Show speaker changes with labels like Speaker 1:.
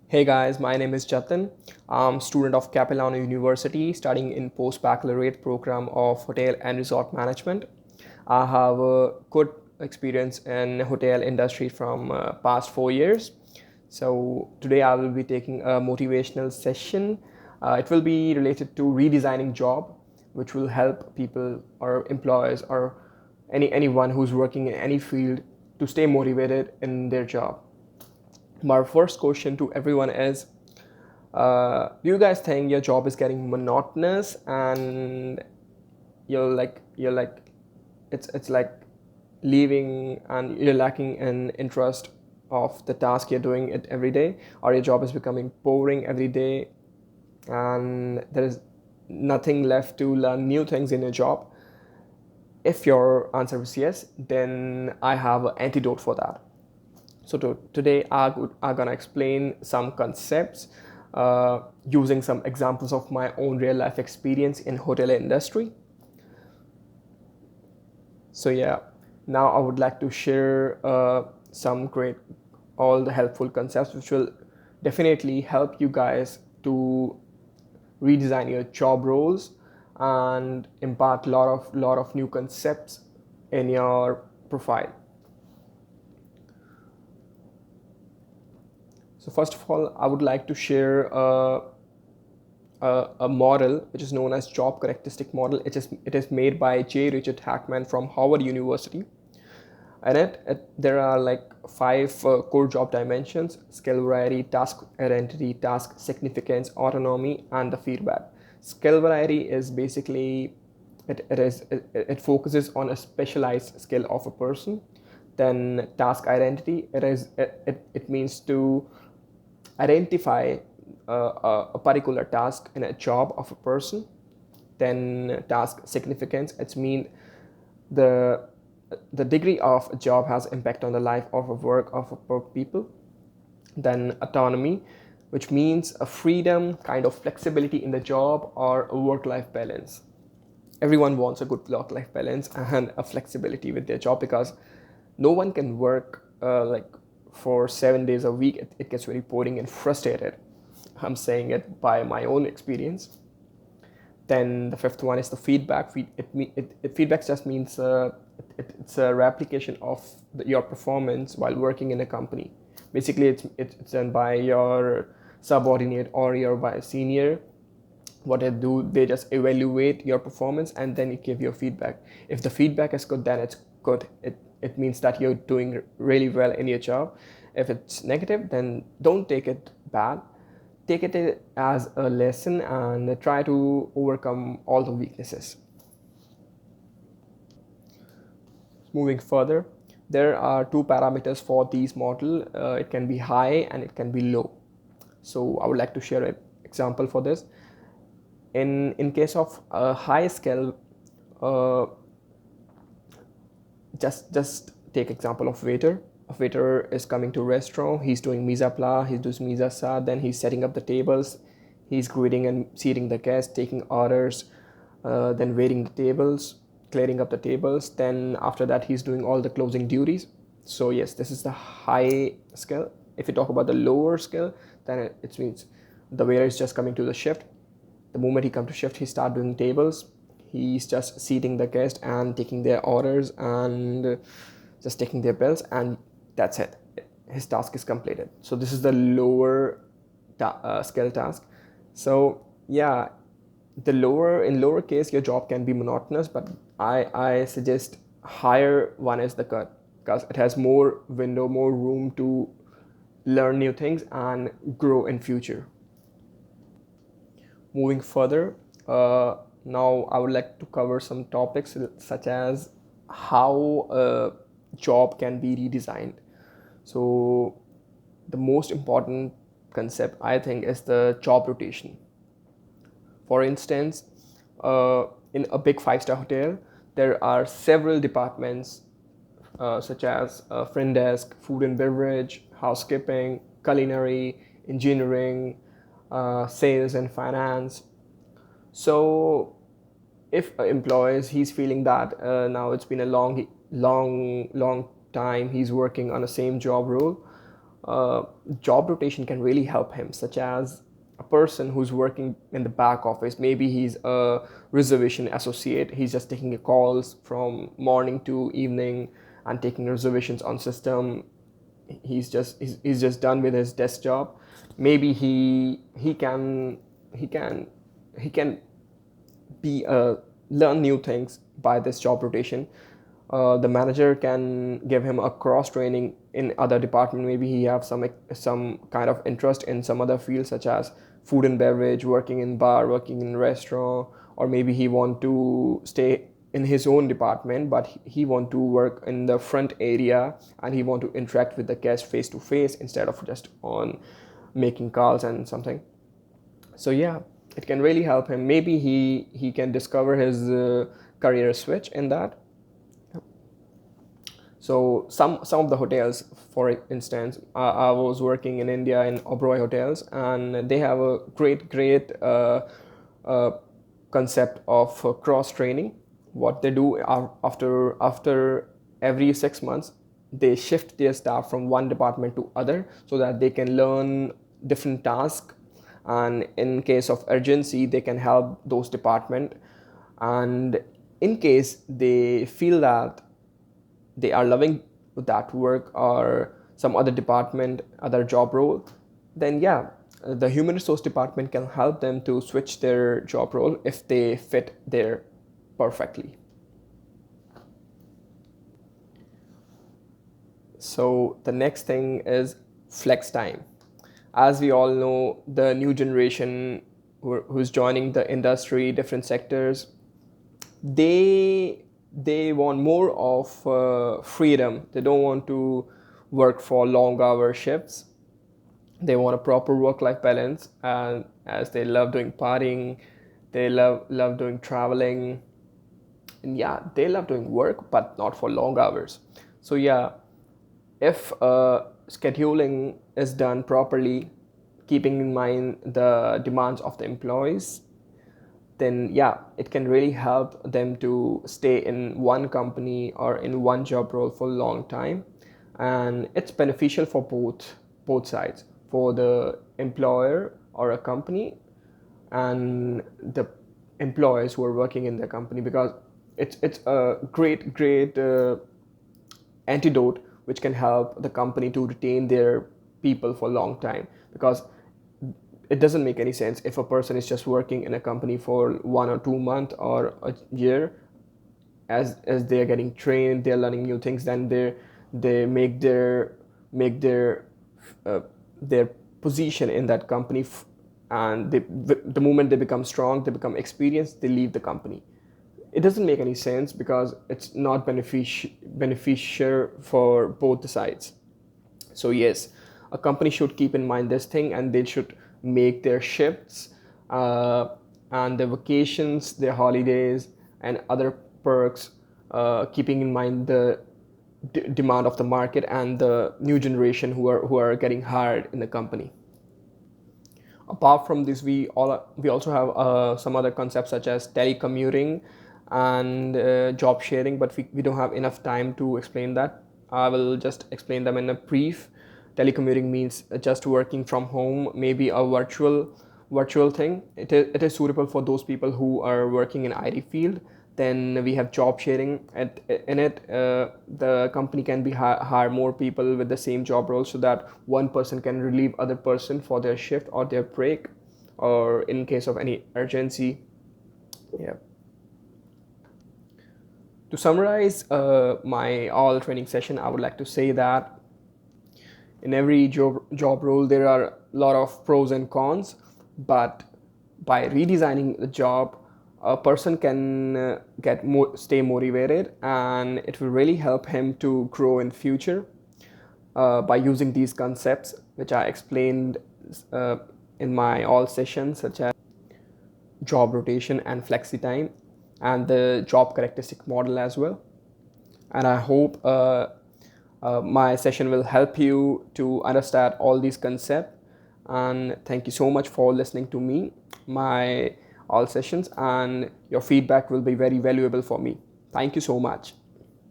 Speaker 1: Hey guys, my name is Jatin. I'm student of Capilano University studying in post-baccalaureate program of Hotel and Resort Management. I have a good experience in hotel industry from past 4 years. So today I will be taking a motivational session. It will be related to redesigning job, which will help people or employers or anyone who's working in any field to stay motivated in their job. My first question to everyone is, do you guys think your job is getting monotonous and you're like it's like leaving and you're lacking in interest of the task you're doing it every day, or your job is becoming boring every day and there is nothing left to learn new things in your job? If your answer is yes, then I have an antidote for that. So today I'm gonna explain some concepts using some examples of my own real life experience in hotel industry. So yeah, now I would like to share some great, all the helpful concepts which will definitely help you guys to redesign your job roles and impart lot of new concepts in your profile. So first of all, I would like to share a model which is known as job characteristic model. It is made by J. Richard Hackman from Howard University. And there are like five core job dimensions: skill variety, task identity, task significance, autonomy, and the feedback. Skill variety is basically it focuses on a specialized skill of a person. Then task identity, it means to identify a particular task in a job of a person. Then task significance, it's mean the the degree of a job has impact on the life of a work of a people. Then autonomy, which means a freedom, kind of flexibility in the job or a work-life balance. Everyone wants a good work-life balance and a flexibility with their job, because no one can work like for 7 days a week. It gets very boring and frustrated. I'm saying it by my own experience. Then the fifth one is the feedback. Feedback just means it's a replication of your performance while working in a company. Basically, it's done by your subordinate or your by senior. What they do, they just evaluate your performance and then it give you feedback. If the feedback is good, then it's good. It means that you're doing really well in your job. If it's negative, then don't take it bad. Take it as a lesson and try to overcome all the weaknesses. Moving further, there are two parameters for these model. It can be high and it can be low. So I would like to share an example for this. In case of a high scale, uh, just take example of waiter. A waiter is coming to restaurant. He's doing mise en place, he's doing mise en sa, then he's setting up the tables, he's greeting and seating the guests, taking orders, then waiting the tables, clearing up the tables. Then after that, he's doing all the closing duties. So yes, this is the high skill. If you talk about the lower skill, then it means the waiter is just coming to the shift. The moment he comes to shift, he start doing tables. He's just seating the guest and taking their orders and just taking their bills, and that's it. His task is completed. So this is the lower skill task. So yeah, the lower case, your job can be monotonous, but I suggest higher one is the cut, because it has more window, more room to learn new things and grow in future. Moving further, now I would like to cover some topics such as how a job can be redesigned. So the most important concept, I think, is the job rotation. For instance, in a big five-star hotel, there are several departments such as front desk, food and beverage, housekeeping, culinary, engineering, sales and finance. So if an employee he's feeling that now it's been a long time he's working on the same job role, uh, job rotation can really help him, such as a person who's working in the back office. Maybe he's a reservation associate. He's just taking calls from morning to evening and taking reservations on system. He's just done with his desk job. Maybe he can he can be learn new things by this job rotation. The manager can give him a cross training in other department. Maybe he have some kind of interest in some other field, such as food and beverage, working in bar, working in restaurant, or maybe he want to stay in his own department, but he want to work in the front area, and he want to interact with the guest face to face instead of just on making calls and something. So yeah, it can really help him. Maybe he can discover his career switch in that. So some of the hotels, for instance, I was working in India in Oberoi hotels, and they have a great uh, concept of cross training. What they do after every 6 months, they shift their staff from one department to other so that they can learn different tasks, and in case of urgency they can help those department. And in case they feel that they are loving that work or some other department, other job role, then yeah, the human resource department can help them to switch their job role if they fit there perfectly. So the next thing is flex time. As we all know, the new generation who's joining the industry, different sectors, they want more of freedom. They don't want to work for long hour shifts. They want a proper work life balance, and as they love doing partying, they love doing traveling, and yeah, they love doing work but not for long hours. So yeah, if scheduling is done properly, keeping in mind the demands of the employees, then yeah, it can really help them to stay in one company or in one job role for a long time. And it's beneficial for both sides, for the employer or a company and the employees who are working in the company, because it's a great antidote which can help the company to retain their people for a long time. Because it doesn't make any sense if a person is just working in a company for 1 or 2 months or a year. As they're getting trained, they're learning new things, then they make uh, their position in that company, and the moment they become strong, they become experienced, they leave the company. It doesn't make any sense because it's not beneficial for both the sides. So yes, a company should keep in mind this thing, and they should make their shifts and their vacations, their holidays, and other perks, keeping in mind the demand of the market and the new generation who are getting hired in the company. Apart from this, we also have some other concepts such as telecommuting and job sharing, but we don't have enough time to explain that. I will just explain them in a brief. Telecommuting means just working from home, maybe a virtual thing. It is suitable for those people who are working in IT field. Then we have job sharing. In it, the company can be hire more people with the same job role, so that one person can relieve other person for their shift or their break, or in case of any urgency. Yeah. To summarize my all training session, I would like to say that in every job role there are a lot of pros and cons, but by redesigning the job, a person can stay motivated, and it will really help him to grow in future by using these concepts which I explained uh, in my all sessions, such as job rotation and flexi time, and the job characteristic model as well. And I hope my session will help you to understand all these concepts. And thank you so much for listening to me, my all sessions, and your feedback will be very valuable for me. Thank you so much.